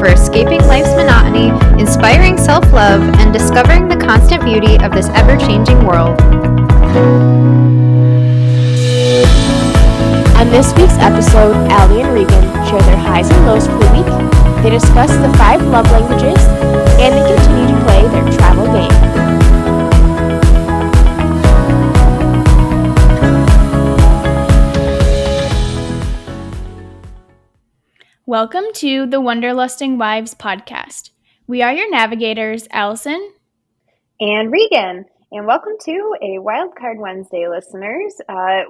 for escaping life's monotony, inspiring self-love, and discovering the constant beauty of this ever-changing world. On this week's episode, Allie and Regan share their highs and lows for the week. They discuss the 5 love languages, and they continue to play their travel game. Welcome to the Wanderlusting Wives podcast. We are your navigators, Allison and Regan, and welcome to a Wildcard Wednesday, listeners.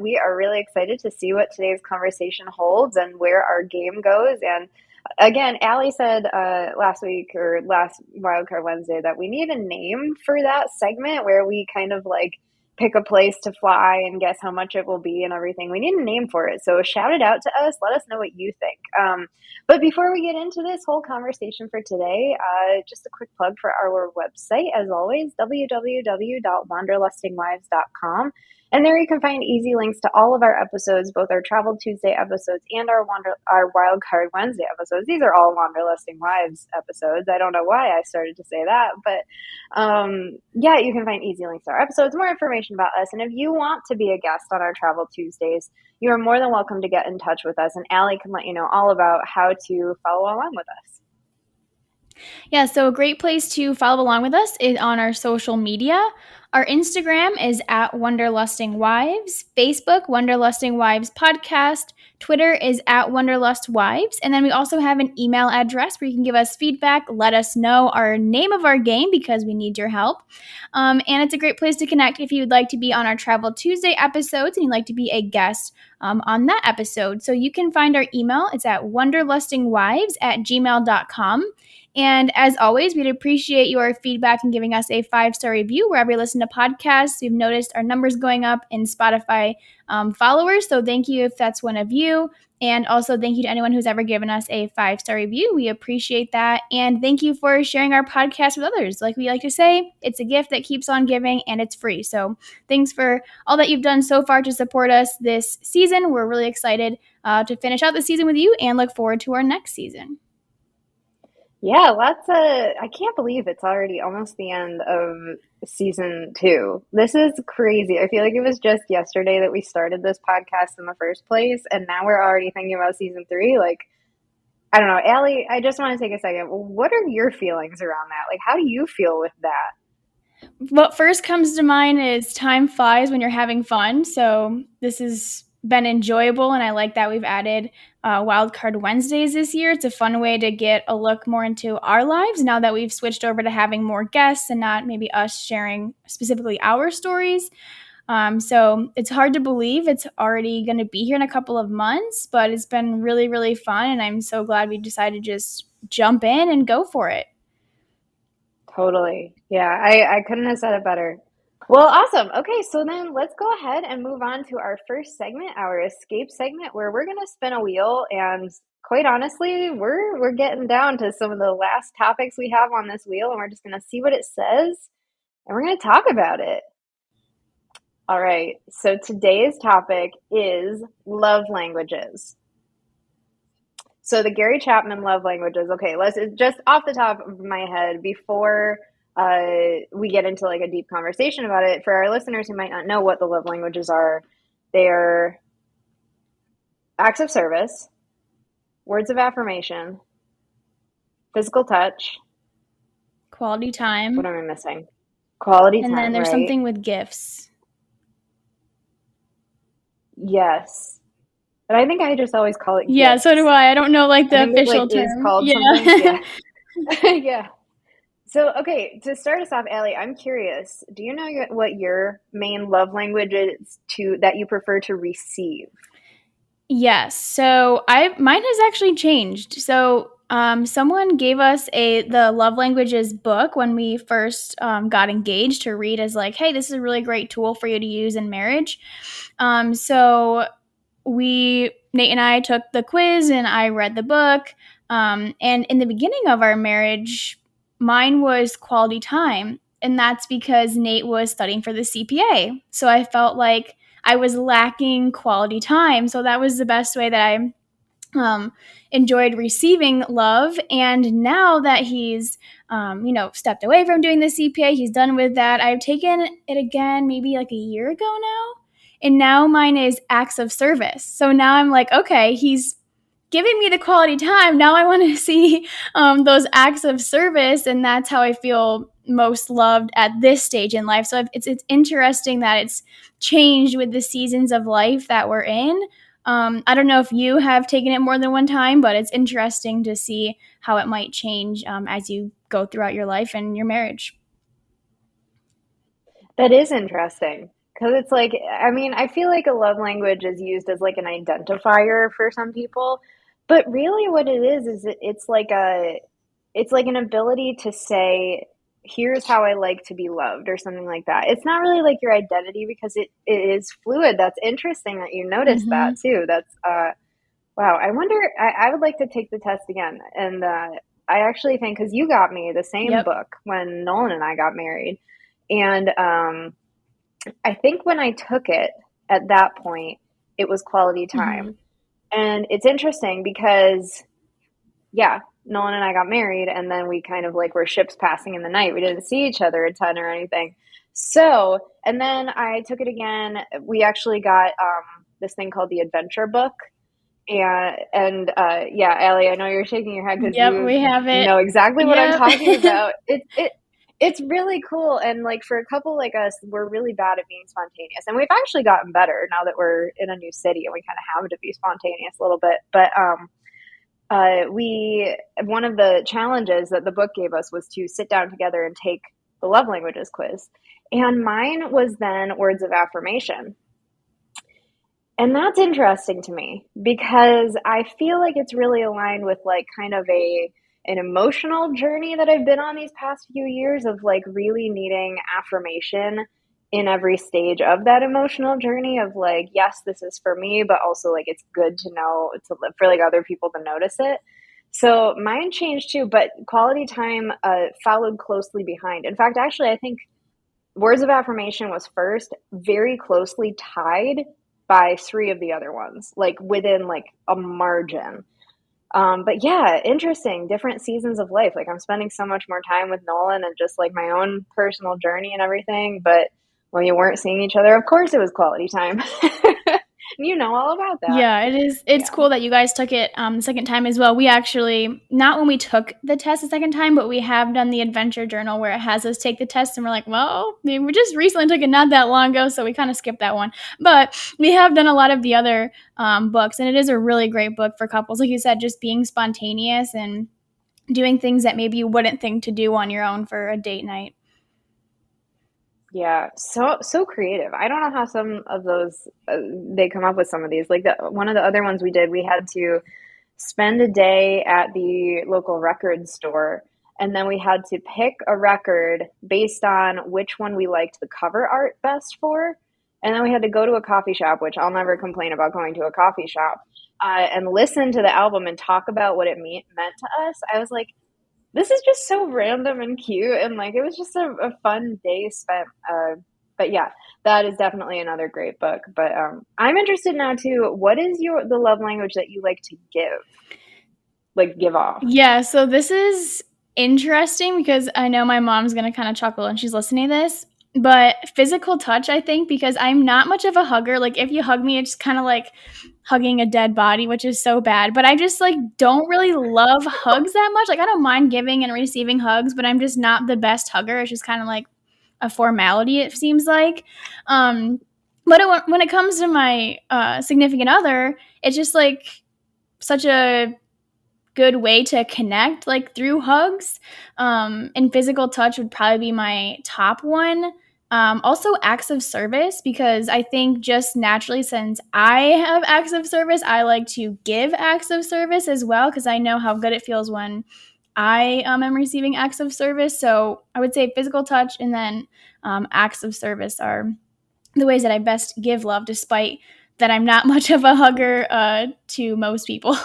We are really excited to see what today's conversation holds and where our game goes. And again, Allie said last week or last Wildcard Wednesday that we need a name for that segment where we kind of like pick a place to fly and guess how much it will be and everything. We need a name for it. So shout it out to us. Let us know what you think. But before we get into this whole conversation for today, just a quick plug for our website, as always, www.wanderlustingwives.com. And there you can find easy links to all of our episodes, both our Travel Tuesday episodes and our Wildcard Wednesday episodes. These are all Wanderlusting Wives episodes. I don't know why I started to say that, but yeah, you can find easy links to our episodes, more information about us. And if you want to be a guest on our Travel Tuesdays, you are more than welcome to get in touch with us. And Allie can let you know all about how to follow along with us. Yeah, so a great place to follow along with us is on our social media. Our Instagram is at Wanderlusting Wives, Facebook, Wanderlusting Wives Podcast, Twitter is at Wanderlust Wives, and then we also have an email address where you can give us feedback, let us know our name of our game because we need your help. And it's a great place to connect if you would like to be on our Travel Tuesday episodes and you'd like to be a guest on that episode. So you can find our email. It's at wanderlustingwives@gmail.com. And as always, we'd appreciate your feedback and giving us a 5-star review wherever you listen to podcasts. We've noticed our numbers going up in Spotify followers, so thank you if that's one of you. And also thank you to anyone who's ever given us a 5-star review. We appreciate that. And thank you for sharing our podcast with others. Like we like to say, it's a gift that keeps on giving and it's free. So thanks for all that you've done so far to support us this season. We're really excited to finish out the season with you and look forward to our next season. Yeah, I can't believe it's already almost the end of season 2. This is crazy. I feel like it was just yesterday that we started this podcast in the first place, and now we're already thinking about season 3. Like, I don't know. Allie, I just want to take a second. What are your feelings around that? Like, how do you feel with that? What first comes to mind is time flies when you're having fun. So this has been enjoyable, and I like that we've added Wildcard Wednesdays this year. It's a fun way to get a look more into our lives now that we've switched over to having more guests and not maybe us sharing specifically our stories. So it's hard to believe it's already going to be here in a couple of months, but it's been really, really fun, and I'm so glad we decided to just jump in and go for it. Totally. Yeah, I couldn't have said it better. Well, awesome. Okay, so then let's go ahead and move on to our first segment, our escape segment, where we're going to spin a wheel. And quite honestly, we're getting down to some of the last topics we have on this wheel, and we're just going to see what it says, and we're going to talk about it. All right, so today's topic is love languages. So the Gary Chapman love languages. Okay, let's just off the top of my head before we get into like a deep conversation about it. For our listeners who might not know what the love languages are, they're acts of service, words of affirmation, physical touch, quality time. What am I missing? Quality time. And then there's right? something with gifts. Yes. But I think I just always call it gifts. Yeah, so do I. I don't know like the official term. Is called something. Yeah. Yeah. So, okay, to start us off, Allie, I'm curious. Do you know what your main love language is that you prefer to receive? Yes. So mine has actually changed. So someone gave us the love languages book when we first got engaged to read as like, hey, this is a really great tool for you to use in marriage. So Nate and I took the quiz and I read the book. And in the beginning of our marriage, mine was quality time. And that's because Nate was studying for the CPA. So I felt like I was lacking quality time. So that was the best way that I um, enjoyed receiving love. And now that he's, stepped away from doing the CPA, he's done with that. I've taken it again, maybe like a year ago now. And now mine is acts of service. So now I'm like, okay, he's giving me the quality time. Now I want to see those acts of service. And that's how I feel most loved at this stage in life. So it's interesting that it's changed with the seasons of life that we're in. I don't know if you have taken it more than one time, but it's interesting to see how it might change as you go throughout your life and your marriage. That is interesting because it's like, I mean, I feel like a love language is used as like an identifier for some people, but really what it is it's like an ability to say, here's how I like to be loved or something like that. It's not really like your identity because it is fluid. That's interesting that you noticed Mm-hmm. that too. That's wow. I wonder, I would like to take the test again. And I actually think, because you got me the same Yep. book when Nolan and I got married. And I think when I took it at that point, it was quality Mm-hmm. time. And it's interesting because, yeah, Nolan and I got married, and then we kind of like were ships passing in the night. We didn't see each other a ton or anything. So, and then I took it again. We actually got this thing called the Adventure Book. And yeah, Allie, I know you're shaking your head because Yep, you we have it. know exactly what I'm Yep. talking about. It's really cool, and like for a couple like us, we're really bad at being spontaneous, and we've actually gotten better now that we're in a new city and we kind of have to be spontaneous a little bit. But we one of the challenges that the book gave us was to sit down together and take the love languages quiz, and mine was then words of affirmation. And that's interesting to me because I feel like it's really aligned with like kind of a an emotional journey that I've been on these past few years of like really needing affirmation in every stage of that emotional journey of like, yes, this is for me, but also like it's good to know to live for like other people to notice it. So mine changed too, but quality time followed closely behind. In fact, actually, I think words of affirmation was first, very closely tied by three of the other ones, like within like a margin. But yeah, interesting, different seasons of life. Like I'm spending so much more time with Nolan and just like my own personal journey and everything. But when you weren't seeing each other, of course it was quality time. You know all about that. Yeah, it is. It's Yeah. cool that you guys took it the second time as well. We actually, not when we took the test the second time, but we have done the adventure journal where it has us take the test, and we're like, well, we just recently took it not that long ago, so we kind of skipped that one. But we have done a lot of the other books, and it is a really great book for couples. Like you said, just being spontaneous and doing things that maybe you wouldn't think to do on your own for a date night. Yeah, so creative. I don't know how some of those they come up with some of these. Like one of the other ones we did, we had to spend a day at the local record store, and then we had to pick a record based on which one we liked the cover art best for. And then we had to go to a coffee shop, which I'll never complain about going to a coffee shop, and listen to the album and talk about what it meant to us. I was like, this is just so random and cute, and like it was just a fun day spent. But yeah, that is definitely another great book. But I'm interested now too. What is the love language that you like to give? Like give off? Yeah, so this is interesting because I know my mom's gonna kind of chuckle and she's listening to this. But physical touch, I think, because I'm not much of a hugger. Like if you hug me, it's kind of like hugging a dead body, which is so bad. But I just like don't really love hugs that much. Like I don't mind giving and receiving hugs, but I'm just not the best hugger. It's just kind of like a formality, it seems like. Um, but when it comes to my significant other, it's just like such a good way to connect like through hugs, and physical touch would probably be my top one. Also acts of service, because I think just naturally, since I have acts of service, I like to give acts of service as well, because I know how good it feels when I am receiving acts of service. So I would say physical touch, and then acts of service are the ways that I best give love, despite that I'm not much of a hugger to most people.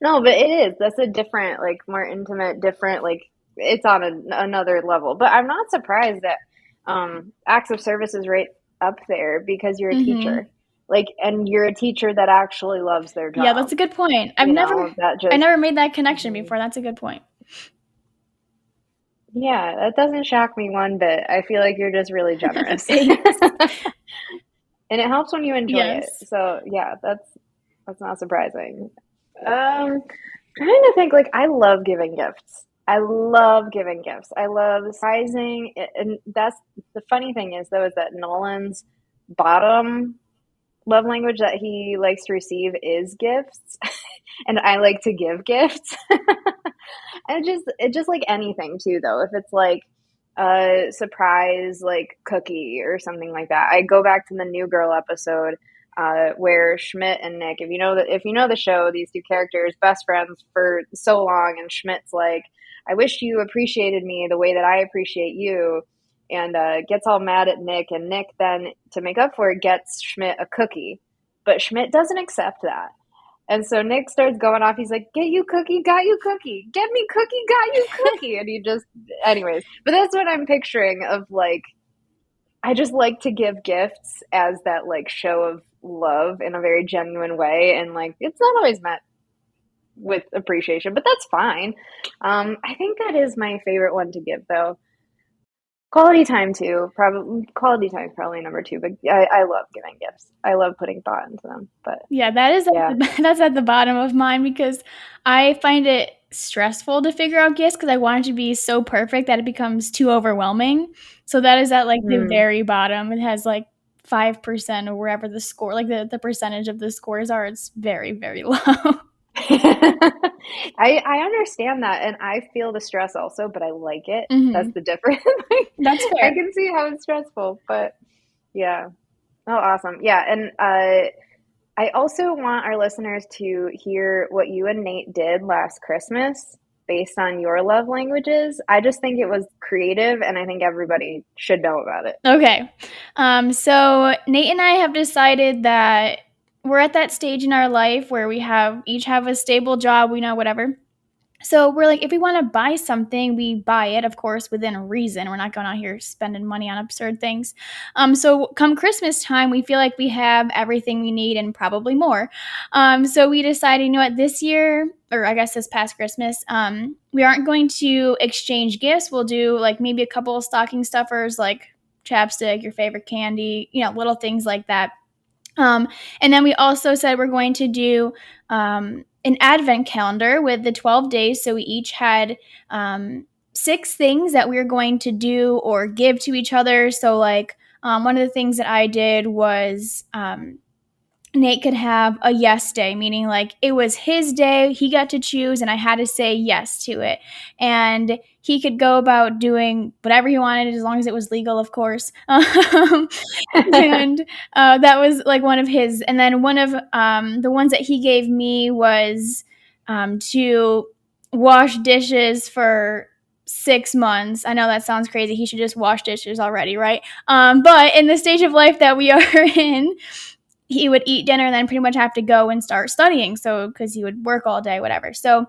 No, but it is. That's a different, like more intimate, different, like it's on another level. But I'm not surprised that acts of service is right up there because you're a Hmm. teacher. like, and you're a teacher that actually loves their Yeah, that's job. a good point. You know, that I just, never made that connection mhm. before. That's a good point. Yeah, that doesn't shock me one bit. I feel like you're just really generous. Thanks. And it helps when you enjoy it. Yes. So yeah, that's not surprising. Trying to think, like, I love giving gifts. I love giving gifts. I love surprising, and that's the funny thing is though is that Nolan's bottom love language that he likes to receive is gifts, and I like to give gifts. And just like anything too though. If it's like a surprise like cookie or something like that. I go back to the New Girl episode where Schmidt and Nick, if you know the show, these two characters, best friends for so long, and Schmidt's like, I wish you appreciated me the way that I appreciate you, and gets all mad at Nick, and Nick then, to make up for it, gets Schmidt a cookie, but Schmidt doesn't accept that. And so Nick starts going off. He's like, get you cookie, got you cookie. Get me cookie, got you cookie. And he just, anyways. But that's what I'm picturing of like, I just like to give gifts as that like show of love in a very genuine way. And like, it's not always met with appreciation, but that's fine. I think that is my favorite one to give though. Quality time too. Probably quality time is probably number two, but I love giving gifts. I love putting thought into them. But Yeah, that is yeah. that's at the bottom of mine because I find it stressful to figure out gifts because I want it to be so perfect that it becomes too overwhelming. So that is at like the Mm. very bottom. It has like 5% or wherever the score, like the percentage of the scores are. It's very, very low. I understand that, and I feel the stress also, but I like it. That's Mhm. the difference. Like, That's I fair. can see how it's stressful, but yeah. Oh, awesome. Yeah, and I also want our listeners to hear what you and Nate did last Christmas based on your love languages. I just think it was creative, and I think everybody should know about it. Okay. So Nate and I have decided that we're at that stage in our life where we each have a stable job, we know whatever. So we're like, if we want to buy something, we buy it, of course, within reason. We're not going out here spending money on absurd things. So come Christmas time, we feel like we have everything we need and probably more. So we decided, you know what, this year, or I guess this past Christmas, we aren't going to exchange gifts. We'll do like maybe a couple of stocking stuffers, like chapstick, your favorite candy, little things like that. And then we also said we're going to do an advent calendar with the 12 days. So we each had 6 things that we were going to do or give to each other. So, like, one of the things that I did was Nate could have a yes day, meaning like it was his day, he got to choose, and I had to say yes to it. And he could go about doing whatever he wanted as long as it was legal, of course. And that was like one of his. And then one of the ones that he gave me was to wash dishes for 6 months. I know that sounds crazy. He should just wash dishes already, right? But in the stage of life that we are in, he would eat dinner and then pretty much have to go and start studying. So, because he would work all day, whatever. So,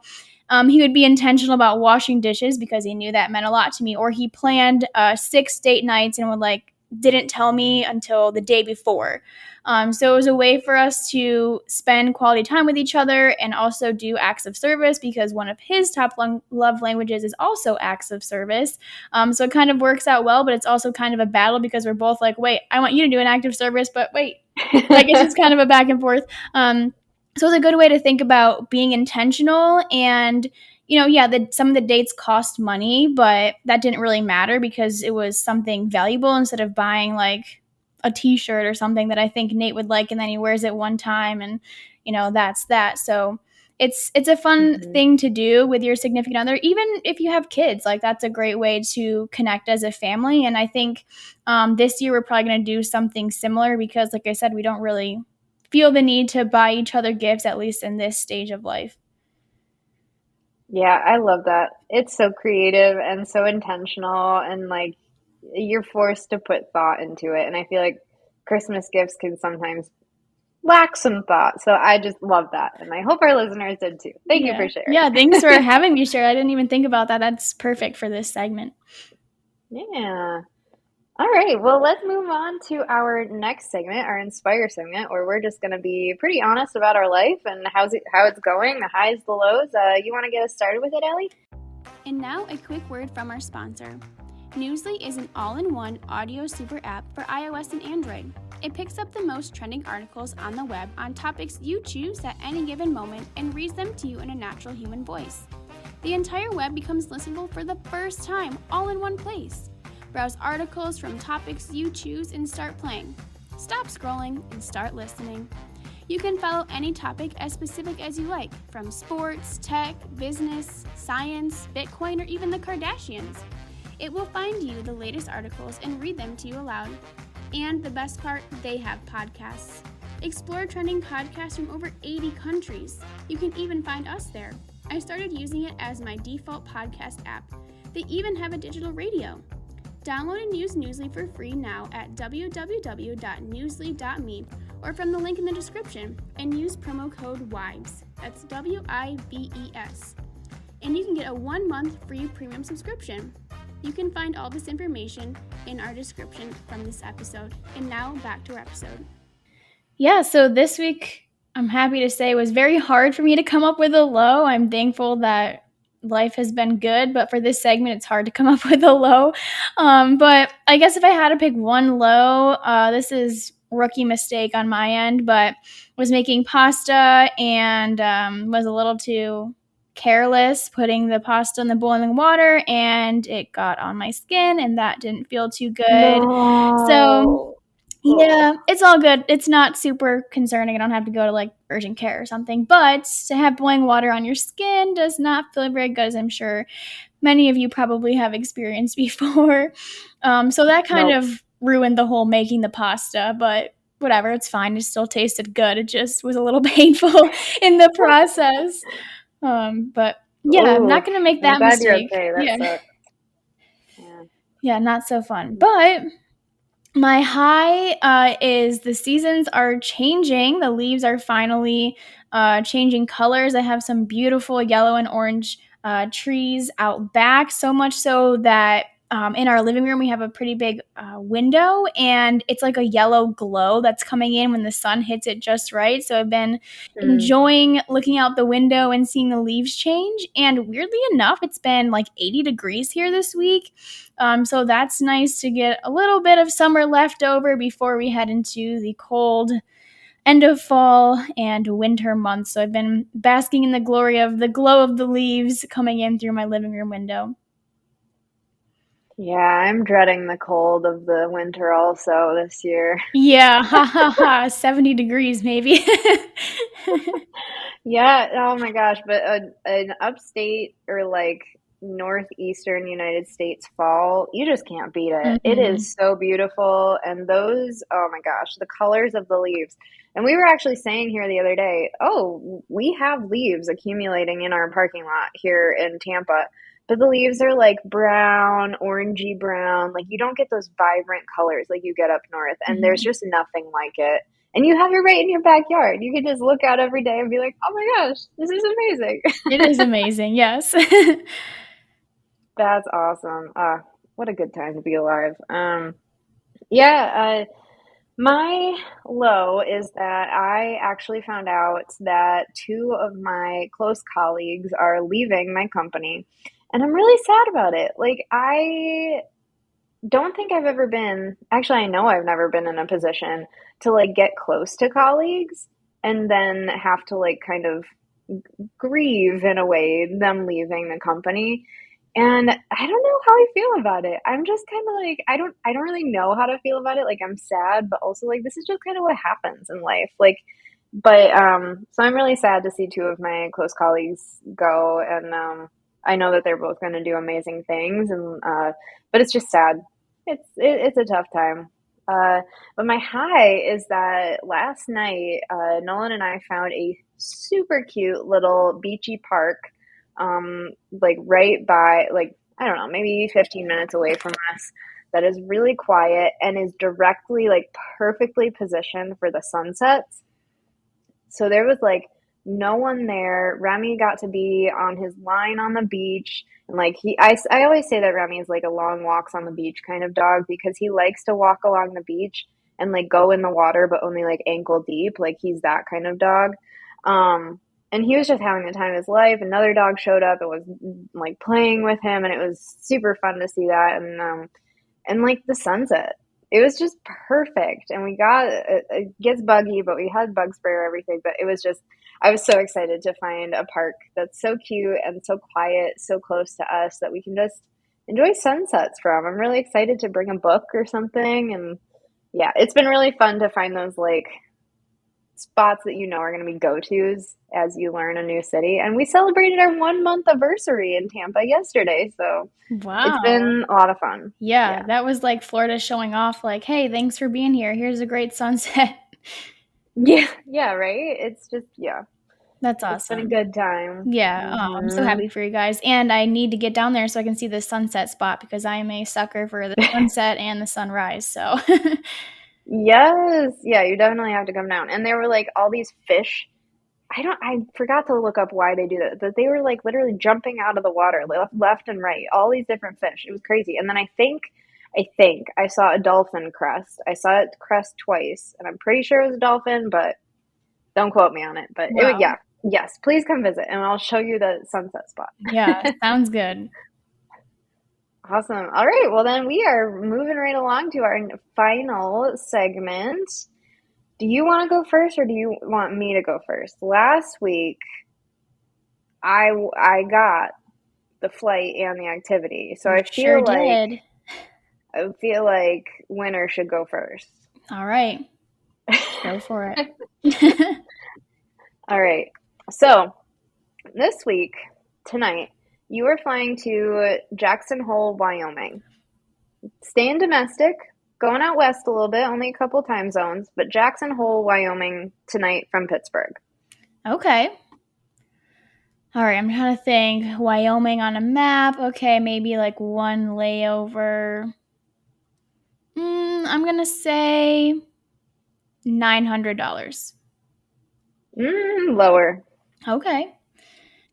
he would be intentional about washing dishes because he knew that meant a lot to me. Or he planned 6 date nights and didn't tell me until the day before. So it was a way for us to spend quality time with each other and also do acts of service because one of his top love languages is also acts of service. So it kind of works out well, but it's also kind of a battle because we're both like, wait, I want you to do an act of service, but wait, like it's just kind of a back and forth. So it's a good way to think about being intentional and some of the dates cost money, but that didn't really matter because it was something valuable instead of buying like a t-shirt or something that I think Nate would like and then he wears it one time and that's that. So it's a fun thing to do with your significant other, even if you have kids. Like that's a great way to connect as a family. And I think this year we're probably going to do something similar because, like I said, we don't really feel the need to buy each other gifts, at least in this stage of life. Yeah, I love that. It's so creative and so intentional, and like you're forced to put thought into it. And I feel like Christmas gifts can sometimes lack some thought. So I just love that. And I hope our listeners did too. Thank you for sharing. Yeah, thanks for having me share. I didn't even think about that. That's perfect for this segment. Yeah. All right, well, let's move on to our next segment, our Inspire segment, where we're just going to be pretty honest about our life and how it's going, the highs, the lows. You want to get us started with it, Ellie? And now a quick word from our sponsor. Newsly is an all-in-one audio super app for iOS and Android. It picks up the most trending articles on the web on topics you choose at any given moment and reads them to you in a natural human voice. The entire web becomes listenable for the first time, all in one place. Browse articles from topics you choose and start playing. Stop scrolling and start listening. You can follow any topic as specific as you like, from sports, tech, business, science, Bitcoin, or even the Kardashians. It will find you the latest articles and read them to you aloud. And the best part, they have podcasts. Explore trending podcasts from over 80 countries. You can even find us there. I started using it as my default podcast app. They even have a digital radio. Download and use Newsly for free now at www.newsly.me or from the link in the description and use promo code WIVES. That's WIVES. And you can get a 1-month free premium subscription. You can find all this information in our description from this episode. And now back to our episode. Yeah, so this week, I'm happy to say, was very hard for me to come up with a low. I'm thankful that life has been good, but for this segment, it's hard to come up with a low. But I guess if I had to pick one low, this is rookie mistake on my end, but was making pasta and was a little too careless putting the pasta in the boiling water, and it got on my skin, and that didn't feel too good. No. So yeah, it's all good. It's not super concerning. I don't have to go to like urgent care or something. But to have boiling water on your skin does not feel very good, as I'm sure many of you probably have experienced before. So that kind of ruined the whole making the pasta. But whatever, it's fine. It still tasted good. It just was a little painful in the process. But yeah, I'm not going to make that mistake. You're okay. That sucks. Yeah, not so fun. But my high is the seasons are changing. The leaves are finally changing colors. I have some beautiful yellow and orange trees out back, so much so that in our living room we have a pretty big window, and it's like a yellow glow that's coming in when the sun hits it just right. So I've been enjoying looking out the window and seeing the leaves change. And weirdly enough, it's been like 80 degrees here this week. So that's nice to get a little bit of summer left over before we head into the cold end of fall and winter months. So I've been basking in the glory of the glow of the leaves coming in through my living room window. Yeah, I'm dreading the cold of the winter also this year. Yeah, 70 degrees maybe. Yeah, oh my gosh, but an upstate or like northeastern United States fall, you just can't beat it. It is so beautiful, and those, oh my gosh, the colors of the leaves. And we were actually saying here the other day, oh, we have leaves accumulating in our parking lot here in Tampa. But the leaves are like brown, orangey brown. Like you don't get those vibrant colors like you get up north. And there's just nothing like it. And you have it right in your backyard. You can just look out every day and be like, oh my gosh, this is amazing. It is amazing, yes. That's awesome. What a good time to be alive. My low is that I actually found out that 2 of my close colleagues are leaving my company, and I'm really sad about it. Like, I don't think I've ever been, actually, I know I've never been in a position to like get close to colleagues and then have to like kind of grieve in a way them leaving the company. And I don't know how I feel about it. I'm just kind of like I don't really know how to feel about it. Like I'm sad, but also like this is just kind of what happens in life. Like but so I'm really sad to see 2 of my close colleagues go, and I know that they're both going to do amazing things, and but it's just sad. It's a tough time. But my high is that last night Nolan and I found a super cute little beachy park, like right by, like, I don't know, maybe 15 minutes away from us, that is really quiet and is directly like perfectly positioned for the sunsets. So there was like no one there. Remy got to be on his line on the beach. And like I always say that Remy is like a long walks on the beach kind of dog because he likes to walk along the beach and like go in the water, but only like ankle deep. Like he's that kind of dog. And he was just having the time of his life. Another dog showed up and was like playing with him, and it was super fun to see that. And like the sunset, it was just perfect. And we got it gets buggy, but we had bug spray or everything. But it was just I was so excited to find a park that's so cute and so quiet, so close to us that we can just enjoy sunsets from. I'm really excited to bring a book or something. And yeah, it's been really fun to find those like spots that you know are going to be go-tos as you learn a new city. And we celebrated our 1 month anniversary in Tampa yesterday, so it's Wow. been a lot of fun. Yeah, Yeah. that was like Florida showing off, like, hey, thanks for being here. Here's a great sunset. Yeah, yeah, right? It's just yeah, That's it's been a awesome. good time. Yeah, I'm so Hmm. happy for you guys. And I need to get down there so I can see the sunset spot because I am a sucker for the sunset and the sunrise. So, Yes, yeah, you definitely have to come down. And there were like all these fish. I forgot to look up why they do that, but they were like literally jumping out of the water left and right, all these different fish. It was crazy. And then I think I saw a dolphin crest. I saw it crest twice, and I'm pretty sure it was a dolphin, but don't quote me on it. But wow. yeah, yes, please come visit, and I'll show you the sunset spot. Yeah, sounds good. Awesome. All right, well then we are moving right along to our final segment. Do you want to go first, or do you want me to go first? Last week, I got the flight and the activity. So You sure did. I feel like winner should go first. All right, go for it. All right. So this week, tonight, you are flying to Jackson Hole, Wyoming. Staying domestic, going out west a little bit, only a couple time zones, but Jackson Hole, Wyoming tonight from Pittsburgh. Okay. All right, I'm trying to think. Wyoming on a map. Okay, maybe like one layover. I'm going to say $900. Lower. Okay.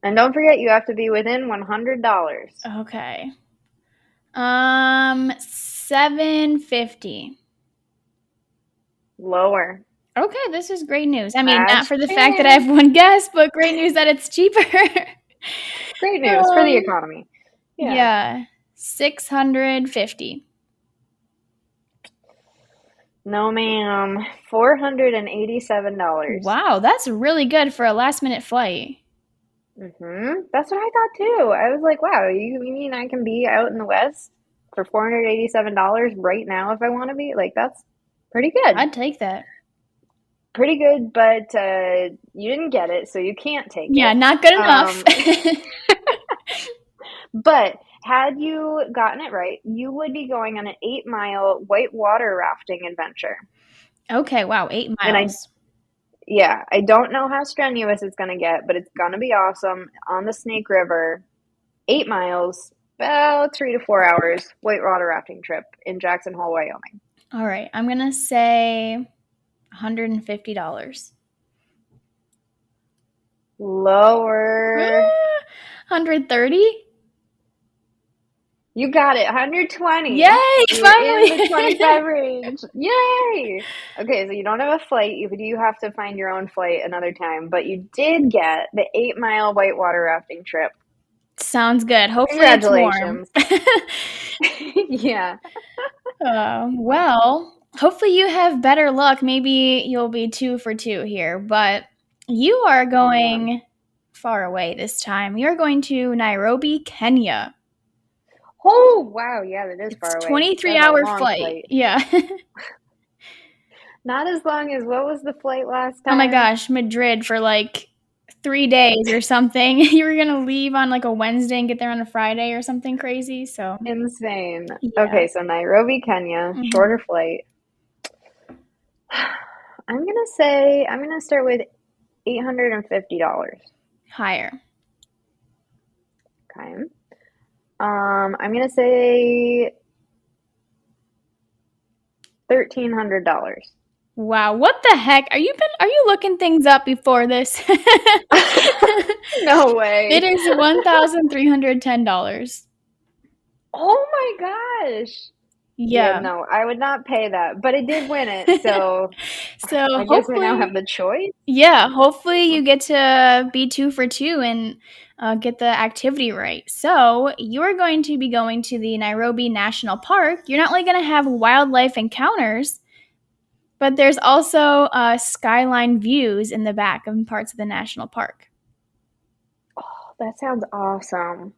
And don't forget, you have to be within $100. Okay. 750. Lower. Okay, this is great news. I mean, not Last for the fact that I chance. have one guess, but great news that it's cheaper. Great news for the um, economy. Yeah. yeah, 650. No, ma'am. $487. Wow, that's really good for a last minute flight. That's what I thought too. I was like, wow, you mean I can be out in the West for $487 right now if I want to be? Like, that's pretty good. I'd take that. Pretty good, but you didn't get it, so you can't take Yeah, it. not good enough. But had you gotten it right, you would be going on an 8-mile whitewater rafting adventure. Okay, wow, 8 And miles. I don't know how strenuous it's going to get, but it's going to be awesome on the Snake River. 8 miles, about 3 to 4 hours, whitewater rafting trip in Jackson Hole, Wyoming. All right, I'm going to say $150. Lower. 130? You got it, 120. Yay, You're finally. in the 25 range. Yay! Okay, so you don't have a flight. You do have to find your own flight another time, but you did get the 8-mile whitewater rafting trip. Sounds good. Hopefully it's warm. Congratulations. Yeah. Well, hopefully you have better luck. Maybe you'll be 2 for 2 here, but you are going far away this time. You're going to Nairobi, Kenya. Oh, wow. Yeah, that is It's far away. 23-hour That's a long flight. Yeah. Not as long as what was the flight last Oh my time? gosh, Madrid for like 3 days or something. You were gonna leave on like a Wednesday and get there on a Friday or something crazy. So Insane. yeah. Okay, so Nairobi, Kenya, Mhm. shorter flight. I'm gonna start with $850. Higher. Okay. I'm gonna say $1,300. Wow, what the heck? Are you looking things up before this? No way. It is $1,310. Oh my gosh. Yeah. No, I would not pay that, but I did win it, so So I guess I now hopefully, have the choice. yeah, hopefully you get to be 2 for 2 and get the activity right. So you're going to be going to the Nairobi National Park. You're not only going to have wildlife encounters, but there's also skyline views in the back of parts of the national park. Oh, that sounds awesome.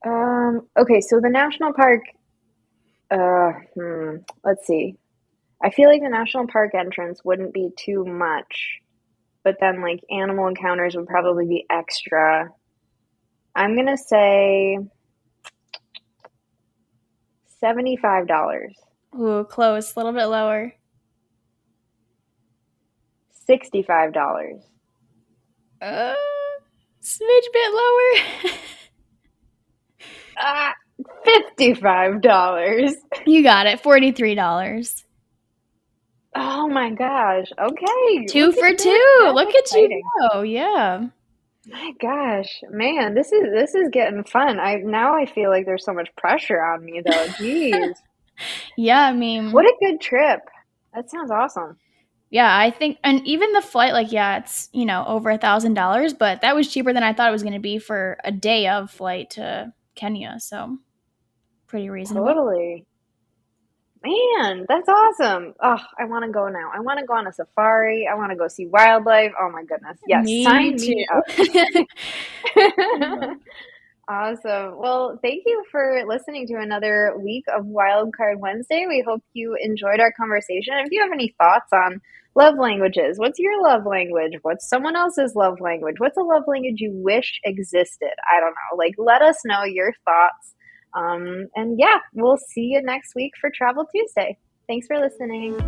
Okay, so the national park, let's see. I feel like the national park entrance wouldn't be too much, but then like animal encounters would probably be extra. I'm gonna say $75. Ooh, close, a little bit lower. $65. Smidge bit lower. $55. You got it, $43. Oh my gosh. Okay. 2 for 2. That's Look at exciting. you go. Yeah. My gosh, man, this is getting fun. I feel like there's so much pressure on me though. Jeez. Yeah, I mean, What a good trip. That sounds awesome. yeah, I think, and even the flight, like, yeah, it's, over $1,000, but that was cheaper than I thought it was going to be for a day of flight to Kenya. So pretty reasonable. Totally. Man, that's awesome. Oh, I want to go now. I want to go on a safari. I want to go see wildlife. Oh my goodness. Yes, Me sign too. me up. Awesome. Well, thank you for listening to another week of Wildcard Wednesday. We hope you enjoyed our conversation. If you have any thoughts on love languages, what's your love language? What's someone else's love language? What's a love language you wish existed? I don't know. Like, let us know your thoughts. And yeah, we'll see you next week for Travel Tuesday. Thanks for listening.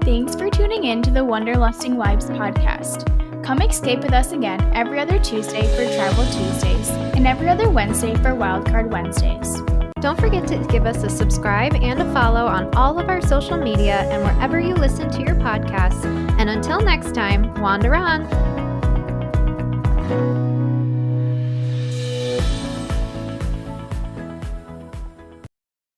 Thanks for tuning in to the Wanderlusting Vibes podcast. Come escape with us again every other Tuesday for Travel Tuesdays and every other Wednesday for Wildcard Wednesdays. Don't forget to give us a subscribe and a follow on all of our social media and wherever you listen to your podcasts. And until next time, wander on.